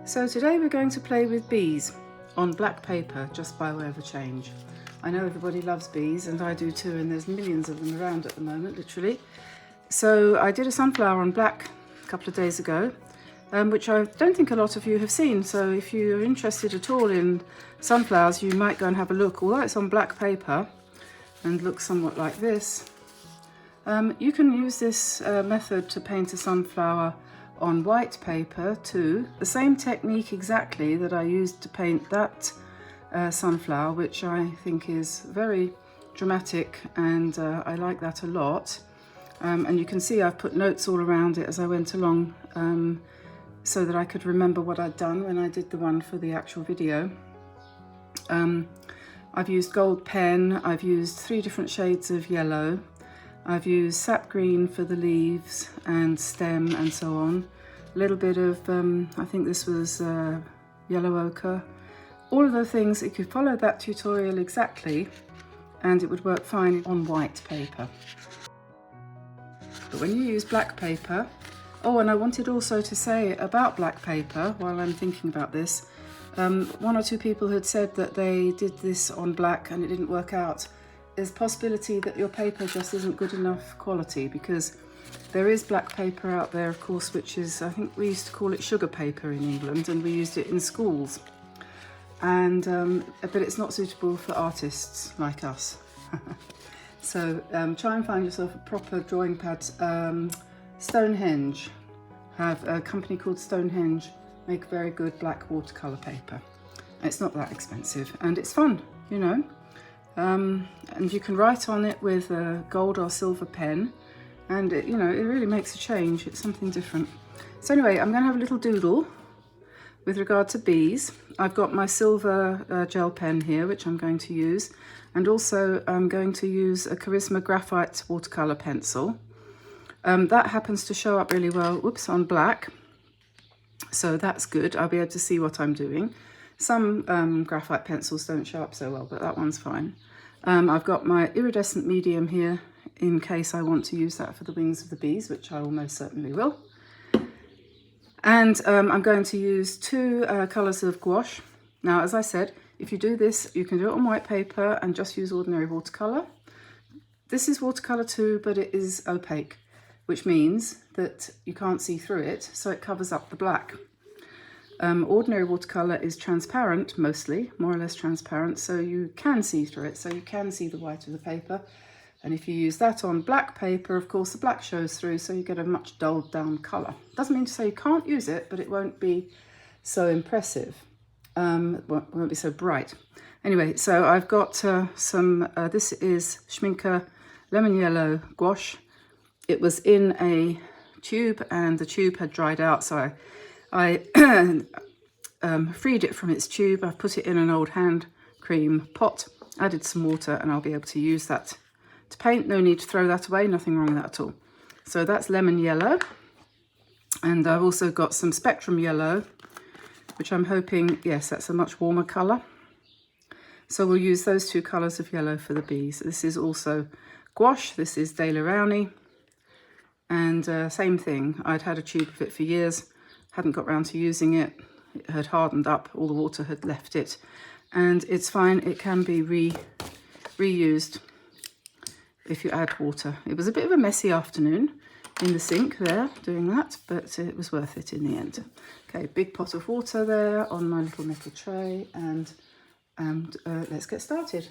So today we're going to play with bees on black paper, just by way of a change. I know everybody loves bees, and I do too, and there's millions of them around at the moment, literally. So I did a sunflower on black a couple of days ago, which I don't think a lot of you have seen. So if you're interested at all in sunflowers, you might go and have a look. Although it's on black paper and looks somewhat like this, you can use this method to paint a sunflower on white paper too. The same technique exactly that I used to paint that sunflower, which I think is very dramatic, and I like that a lot. And you can see I've put notes all around it as I went along, so that I could remember what I'd done when I did the one for the actual video. I've used gold pen, I've used 3 different shades of yellow, I've used sap green for the leaves and stem and so on. A little bit of, I think this was yellow ochre. All of those things, you could follow that tutorial exactly and it would work fine on white paper. But when you use black paper, oh, and I wanted also to say about black paper while I'm thinking about this, 1 or 2 people had said that they did this on black and it didn't work out. There's a possibility that your paper just isn't good enough quality, because there is black paper out there, of course, which is, I think we used to call it sugar paper in England, and we used it in schools. And but it's not suitable for artists like us. So try and find yourself a proper drawing pad. Stonehenge have a company called Stonehenge, make very good black watercolor paper. It's not that expensive and it's fun, you know. And you can write on it with a gold or silver pen, and it, you know, it really makes a change. It's something different. So anyway, I'm going to have a little doodle with regard to bees. I've got my silver gel pen here, which I'm going to use, and also I'm going to use a Charisma graphite watercolor pencil. That happens to show up really well, whoops, on black, so that's good. I'll be able to see what I'm doing. Some graphite pencils don't show up so well, but that one's fine. I've got my iridescent medium here in case I want to use that for the wings of the bees, which I almost certainly will. And I'm going to use 2 colours of gouache. Now, as I said, if you do this, you can do it on white paper and just use ordinary watercolour. This is watercolour too, but it is opaque, which means that you can't see through it, so it covers up the black. Ordinary watercolour is transparent, mostly, more or less transparent, so you can see through it, so you can see the white of the paper. And if you use that on black paper, of course, the black shows through, so you get a much dulled down colour. Doesn't mean to say you can't use it, but it won't be so impressive. Won't be so bright. Anyway, so I've got some, this is Schmincke Lemon Yellow Gouache. It was in a tube and the tube had dried out, so I freed it from its tube. I've put it in an old hand cream pot, added some water, and I'll be able to use that to paint. No need to throw that away, nothing wrong with that at all. So that's lemon yellow. And I've also got some spectrum yellow, which I'm hoping, yes, that's a much warmer colour. So we'll use those 2 colours of yellow for the bees. This is also gouache, this is De La Rowney. And same thing, I'd had a tube of it for years, hadn't got round to using it. It had hardened up, all the water had left it, and it's fine. It can be reused if you add water. It was a bit of a messy afternoon in the sink there doing that, but it was worth it in the end. Okay, big pot of water there on my little metal tray, and let's get started.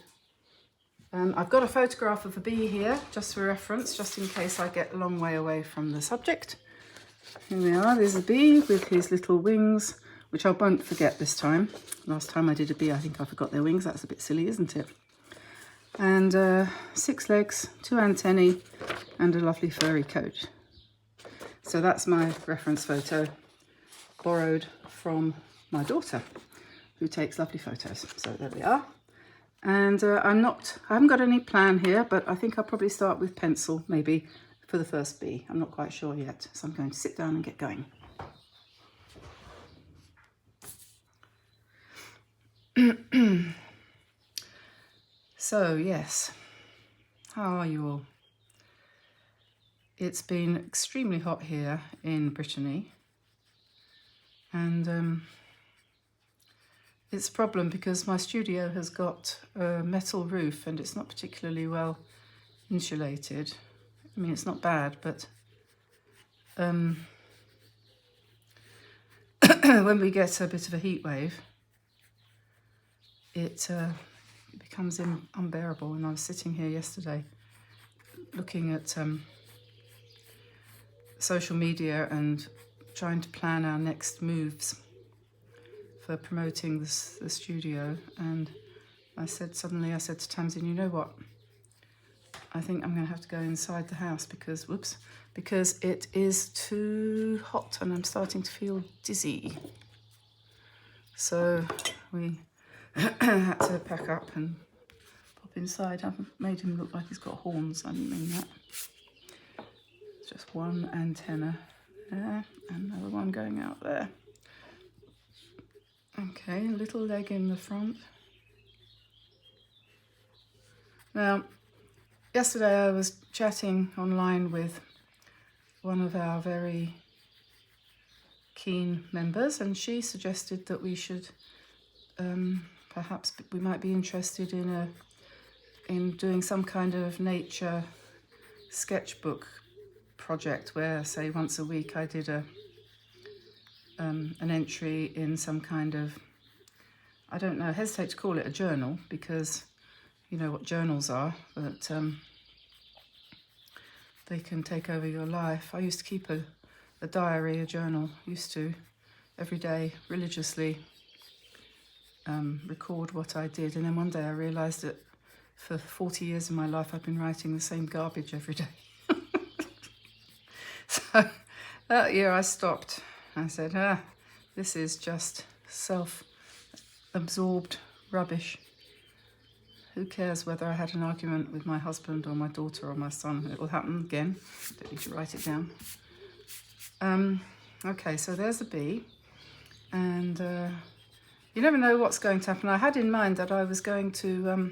I've got a photograph of a bee here, just for reference, just in case I get a long way away from the subject. Here we are, there's a bee with his little wings, which I won't forget this time. Last time I did a bee, I think I forgot their wings. That's a bit silly, isn't it? And 6 legs, 2 antennae, and a lovely furry coat. So that's my reference photo, borrowed from my daughter, who takes lovely photos. So there we are. And I haven't got any plan here, but I think I'll probably start with pencil, maybe, for the first bee. I'm not quite sure yet, so I'm going to sit down and get going. So, yes, how are you all? It's been extremely hot here in Brittany, and it's a problem because my studio has got a metal roof and it's not particularly well insulated. I mean, it's not bad, but when we get a bit of a heat wave, it becomes unbearable. And I was sitting here yesterday looking at social media and trying to plan our next moves for promoting the studio, and I said to Tamsin, you know what, I think I'm going to have to go inside the house because it is too hot and I'm starting to feel dizzy. So we had to pack up and pop inside. I've made him look like he's got horns. I didn't mean that. It's just one antenna there and another one going out there. Okay, little leg in the front. Now, yesterday I was chatting online with one of our very keen members, and she suggested that we should perhaps we might be interested in doing some kind of nature sketchbook project where, say, once a week I did an entry in some kind of, I don't know, I hesitate to call it a journal because you know what journals are, but they can take over your life. I used to keep a diary, a journal, every day religiously record what I did, and then one day I realised that for 40 years of my life I've been writing the same garbage every day. So that year I stopped. I said, this is just self-absorbed rubbish. Who cares whether I had an argument with my husband or my daughter or my son? It will happen again. Don't need to write it down. Okay, so there's a bee. And you never know what's going to happen. I had in mind that I was going to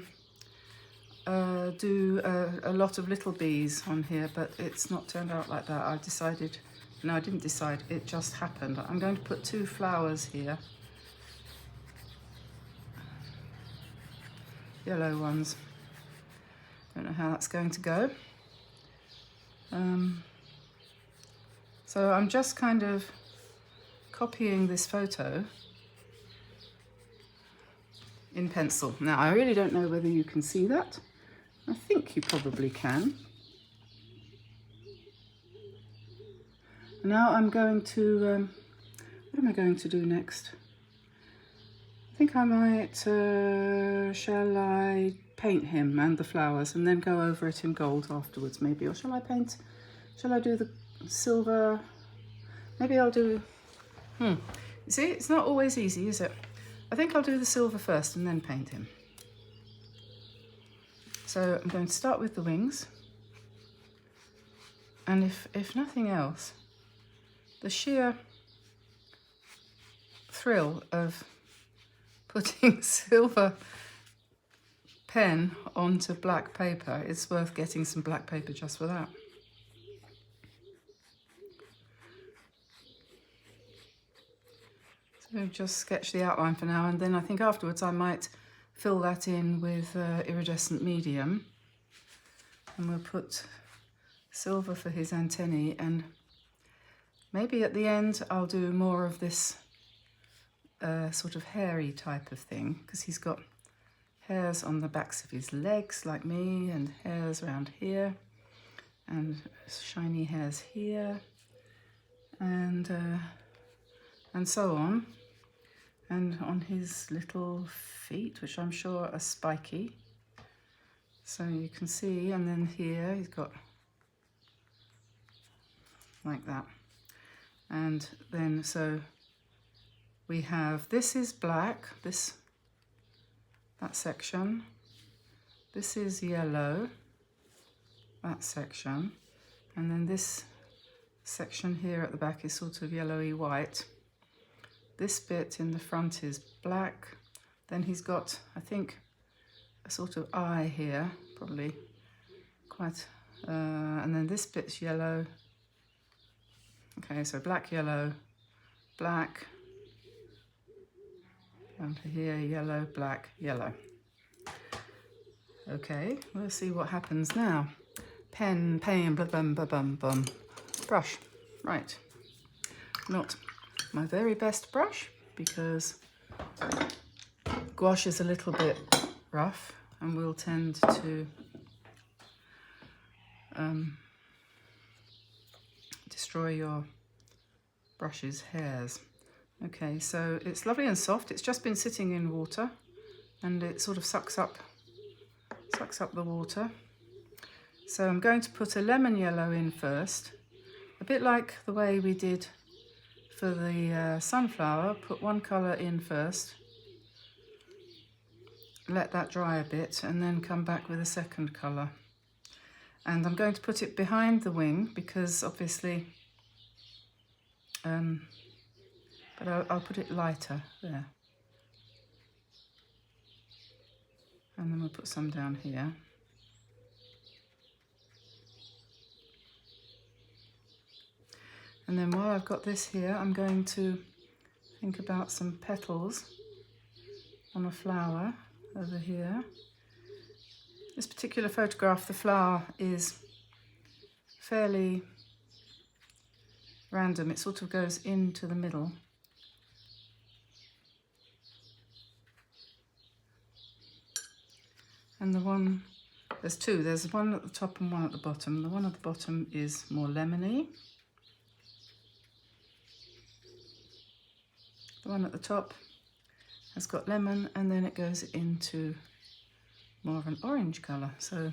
do a lot of little bees on here, but it's not turned out like that. I didn't decide, it just happened. I'm going to put 2 flowers here. Yellow ones. Don't know how that's going to go. So I'm just kind of copying this photo in pencil. Now, I really don't know whether you can see that. I think you probably can. Now I'm going to, what am I going to do next? I think I might, shall I paint him and the flowers and then go over it in gold afterwards maybe? Or shall I do the silver? Maybe I'll do, you see, it's not always easy, is it? I think I'll do the silver first and then paint him. So I'm going to start with the wings. And if nothing else, the sheer thrill of putting silver pen onto black paper, it's worth getting some black paper just for that. So just sketch the outline for now, and then I think afterwards I might fill that in with iridescent medium, and we'll put silver for his antennae, and maybe at the end I'll do more of this sort of hairy type of thing, because he's got hairs on the backs of his legs like me, and hairs around here, and shiny hairs here, and so on, and on his little feet, which I'm sure are spiky, so you can see, and then here he's got like that. And then so we have, this is black, that section, this is yellow, that section, and then this section here at the back is sort of yellowy white. This bit in the front is black. Then he's got, I think, a sort of eye here, probably quite, and then this bit's yellow. Okay, so black, yellow, black, Down to here, yellow, black, yellow. Okay, we'll see what happens now. Pen, bum, bum, bum, bum. Brush, right. Not my very best brush because gouache is a little bit rough and will tend to destroy your brush's hairs. Okay, so it's lovely and soft. It's just been sitting in water and it sort of sucks up the water. So I'm going to put a lemon yellow in first, a bit like the way we did for the sunflower. Put one colour in first, let that dry a bit, and then come back with a second colour. And I'm going to put it behind the wing because obviously, but I'll put it lighter there. And then we'll put some down here. And then while I've got this here, I'm going to think about some petals on a flower over here. This particular photograph, the flower is fairly random. It sort of goes into the middle. And the one, there's two. There's one at the top and one at the bottom. The one at the bottom is more lemony. The one at the top has got lemon, and then it goes into more of an orange colour. So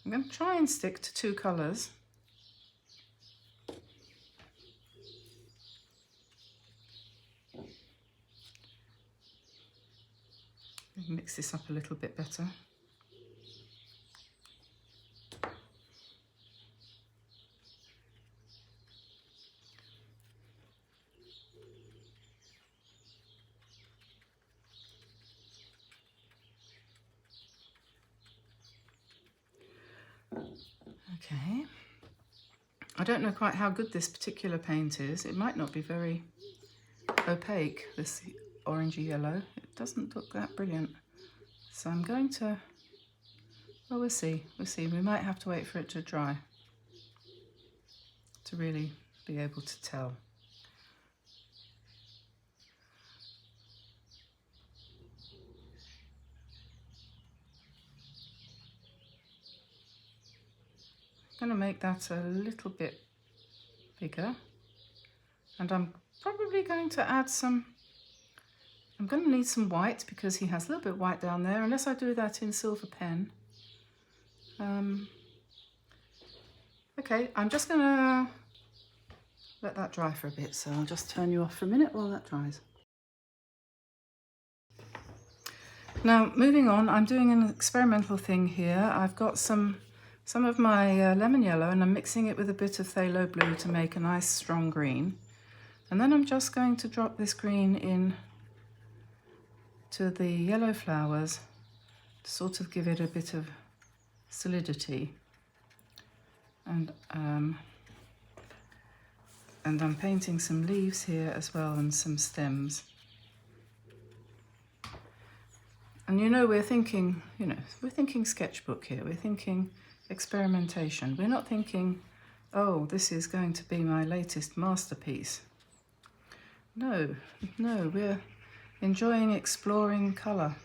I'm going to try and stick to two colours. Mix this up a little bit better. Okay, I don't know quite how good this particular paint is. It might not be very opaque, this orangey yellow. It doesn't look that brilliant. So I'm going to, well, we'll see. We might have to wait for it to dry to really be able to tell. I'm going to make that a little bit bigger, and I'm probably going to add some, I'm going to need some white because he has a little bit of white down there, unless I do that in silver pen. Okay, I'm just going to let that dry for a bit, so I'll just turn you off for a minute while that dries. Now, moving on, I'm doing an experimental thing here. I've got some of my lemon yellow, and I'm mixing it with a bit of phthalo blue to make a nice strong green. And then I'm just going to drop this green in to the yellow flowers to sort of give it a bit of solidity. And I'm painting some leaves here as well, and some stems. And we're thinking, we're thinking sketchbook here. We're thinking experimentation. We're not thinking, oh, this is going to be my latest masterpiece. No, we're enjoying exploring colour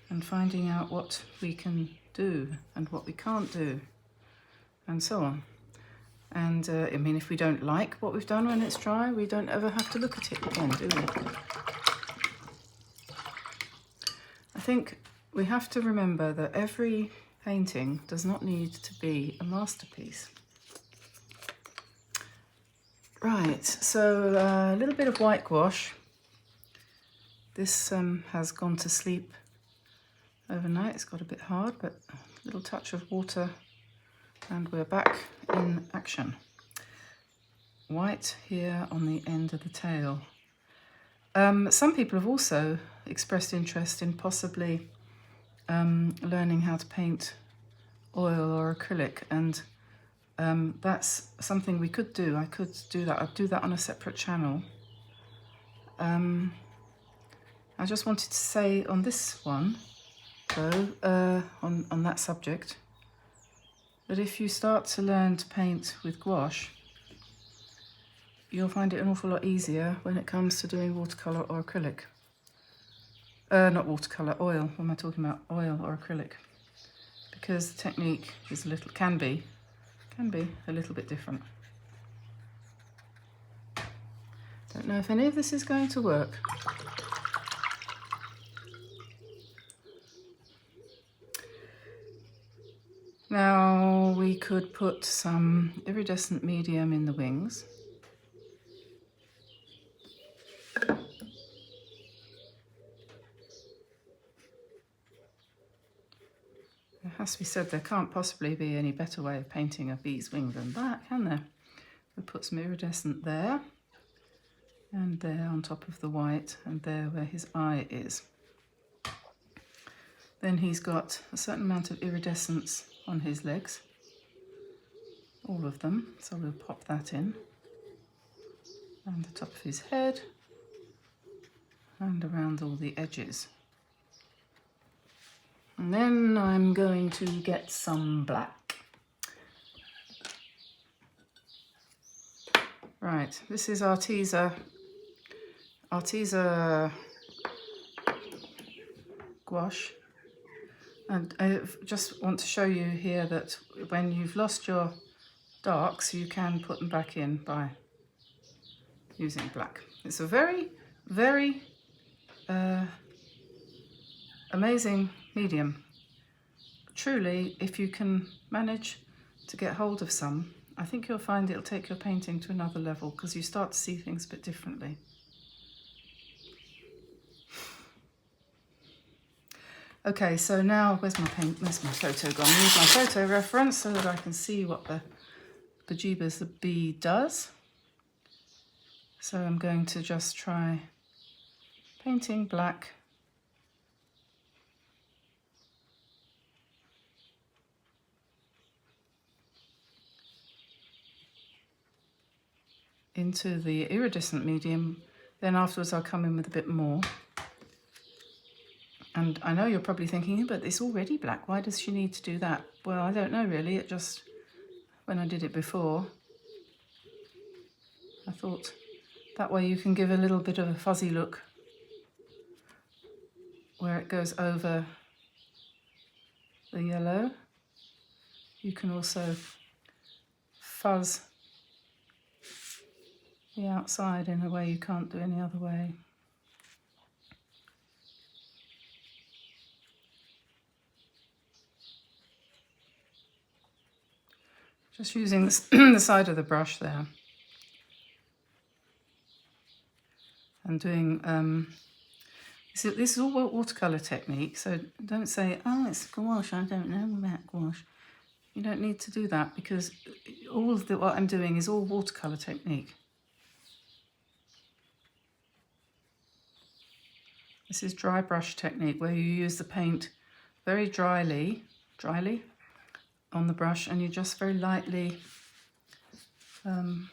and finding out what we can do and what we can't do, and so on. And I mean, if we don't like what we've done when it's dry, we don't ever have to look at it again, do we? I think we have to remember that every painting does not need to be a masterpiece. Right, so a little bit of white gouache. This has gone to sleep overnight. It's got a bit hard, but a little touch of water and we're back in action. White here on the end of the tail. Some people have also expressed interest in possibly learning how to paint oil or acrylic, and that's something we could do. I could do that. I'd do that on a separate channel. I just wanted to say on this one, though, on that subject, that if you start to learn to paint with gouache, you'll find it an awful lot easier when it comes to doing watercolour or acrylic. Not watercolour, oil. What am I talking about? Oil or acrylic. Because the technique is can be a little bit different. Don't know if any of this is going to work. Now we could put some iridescent medium in the wings. It has to be said, there can't possibly be any better way of painting a bee's wing than that, can there? We'll put some iridescent there, and there on top of the white, and there where his eye is. Then he's got a certain amount of iridescence on his legs, all of them, so we'll pop that in, and the top of his head, and around all the edges. And then I'm going to get some black. Right, this is Arteza gouache. And I just want to show you here that when you've lost your darks, you can put them back in by using black. It's a very, very amazing medium. Truly, if you can manage to get hold of some, I think you'll find it'll take your painting to another level, because you start to see things a bit differently. Okay, so now where's my photo gone? Use my photo reference so that I can see what the bejeebers the bee does. So I'm going to just try painting black into the iridescent medium. Then afterwards I'll come in with a bit more. And I know you're probably thinking, but it's already black, why does she need to do that? Well, I don't know really, it just, when I did it before, I thought that way you can give a little bit of a fuzzy look where it goes over the yellow. You can also fuzz the outside in a way you can't do any other way. Just using the side of the brush there. And doing, this is all watercolour technique, so don't say, oh, it's gouache, I don't know about gouache. You don't need to do that, because all of what I'm doing is all watercolour technique. This is dry brush technique, where you use the paint very dryly on the brush, and you just very lightly allow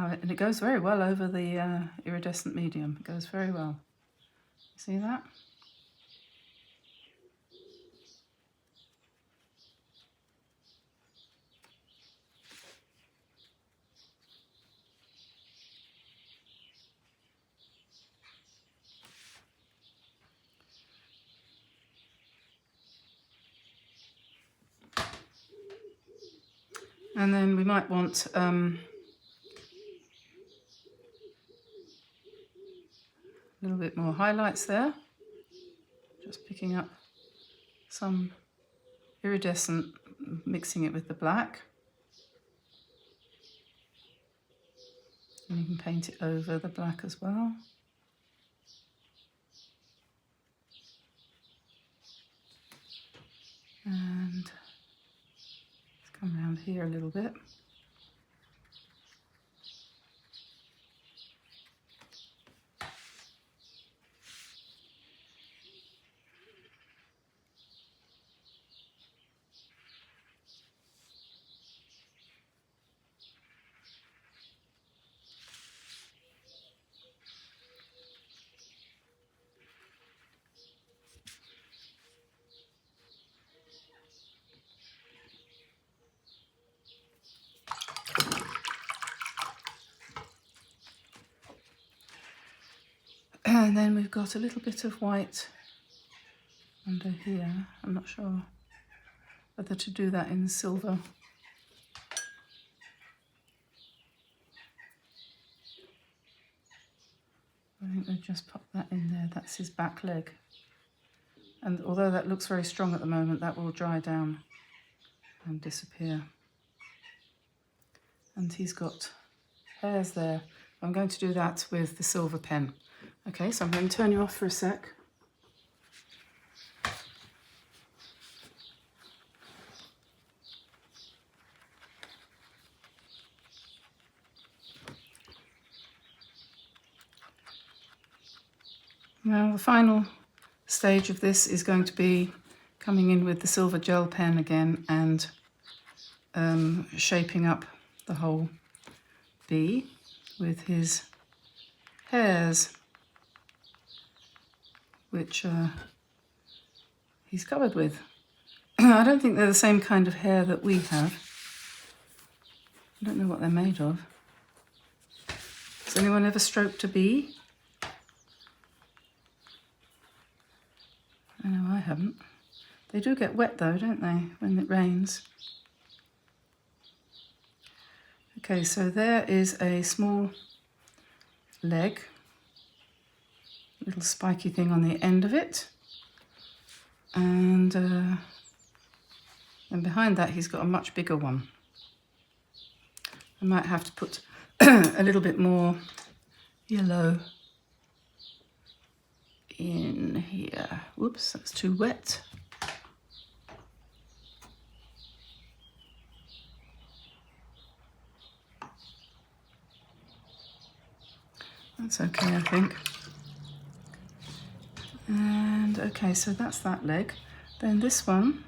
it, and it goes very well over the iridescent medium. It goes very well. See that? And then we might want a little bit more highlights there. Just picking up some iridescent, mixing it with the black. And you can paint it over the black as well. And come around here a little bit. And then we've got a little bit of white under here. I'm not sure whether to do that in silver. I think I'll just pop that in there. That's his back leg. And although that looks very strong at the moment, that will dry down and disappear. And he's got hairs there. I'm going to do that with the silver pen. Okay, so I'm going to turn you off for a sec. Now the final stage of this is going to be coming in with the silver gel pen again and shaping up the whole bee with his hairs, which he's covered with. I don't think they're the same kind of hair that we have. I don't know what they're made of. Has anyone ever stroked a bee? I know I haven't. They do get wet though, don't they, when it rains? Okay, so there is a small leg, little spiky thing on the end of it, and behind that he's got a much bigger one. I might have to put a little bit more yellow in here. Whoops, that's too wet. That's okay, I think. And okay, so that's that leg. Then this one,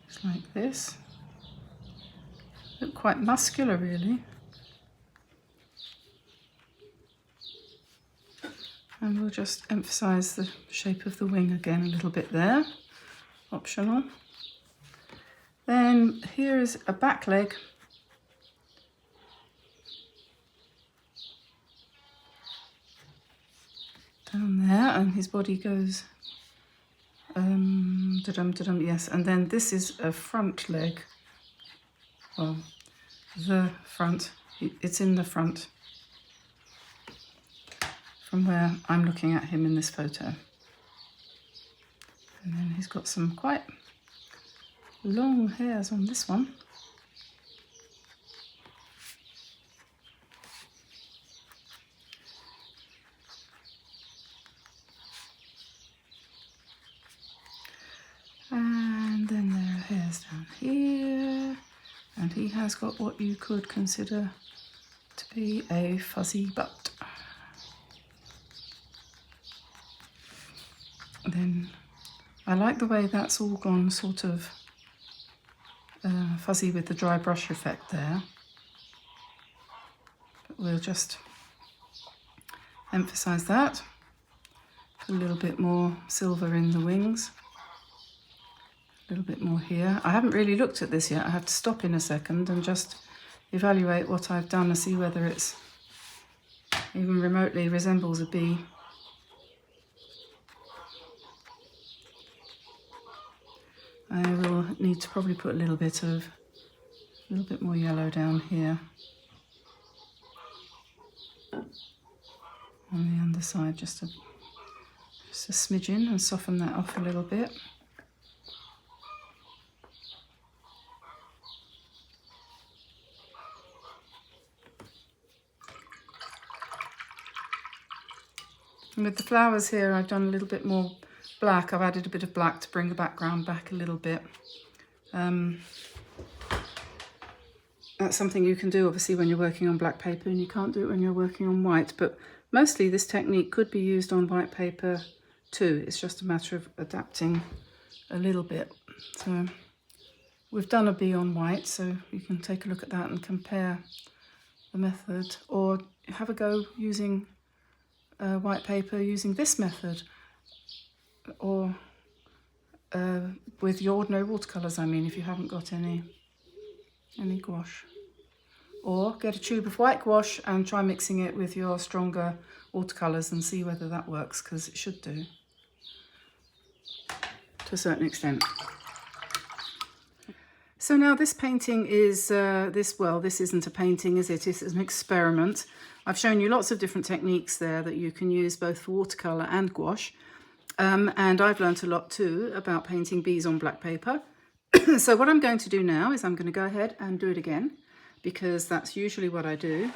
it's like this. Look quite muscular, really. And we'll just emphasize the shape of the wing again a little bit there, optional. Then here is a back leg. Down there, and his body goes, yes, and then this is a front leg. Well, the front, it's in the front from where I'm looking at him in this photo. And then he's got some quite long hairs on this one. And then there are hairs down here. And he has got what you could consider to be a fuzzy butt. Then I like the way that's all gone sort of fuzzy with the dry brush effect there. But we'll just emphasize that. Put a little bit more silver in the wings. A little bit more here. I haven't really looked at this yet. I have to stop in a second and just evaluate what I've done and see whether it's even remotely resembles a bee. I will need to probably put a little bit more yellow down here on the underside, just a smidgen, and soften that off a little bit. And with the flowers here, I've done a little bit more black. I've added a bit of black to bring the background back a little bit. That's something you can do obviously when you're working on black paper, and you can't do it when you're working on white, but mostly this technique could be used on white paper too. It's just a matter of adapting a little bit. So we've done a bee on white, so you can take a look at that and compare the method, or have a go using white paper using this method, or with your ordinary watercolours, I mean, if you haven't got any gouache. or get a tube of white gouache and try mixing it with your stronger watercolours and see whether that works, because it should do to a certain extent. So now this painting is, this isn't a painting, is it? It's an experiment. I've shown you lots of different techniques there that you can use both for watercolour and gouache. And I've learnt a lot too about painting bees on black paper. So what I'm going to do now is I'm going to go ahead and do it again, because that's usually what I do.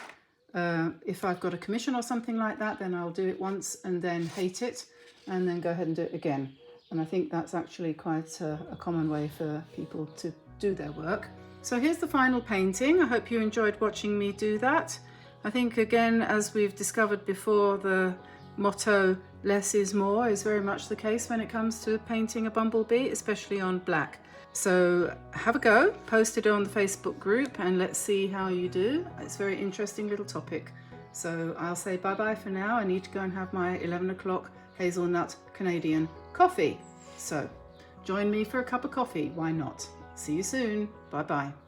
If I've got a commission or something like that, then I'll do it once and then hate it and then go ahead and do it again. And I think that's actually quite a common way for people to do their work. So here's the final painting. I hope you enjoyed watching me do that. I think, again, as we've discovered before, the motto less is more is very much the case when it comes to painting a bumblebee, especially on black. So have a go, post it on the Facebook group and let's see how you do. It's a very interesting little topic. So I'll say bye-bye for now. I need to go and have my 11 o'clock hazelnut Canadian coffee. So join me for a cup of coffee, why not? See you soon, bye-bye.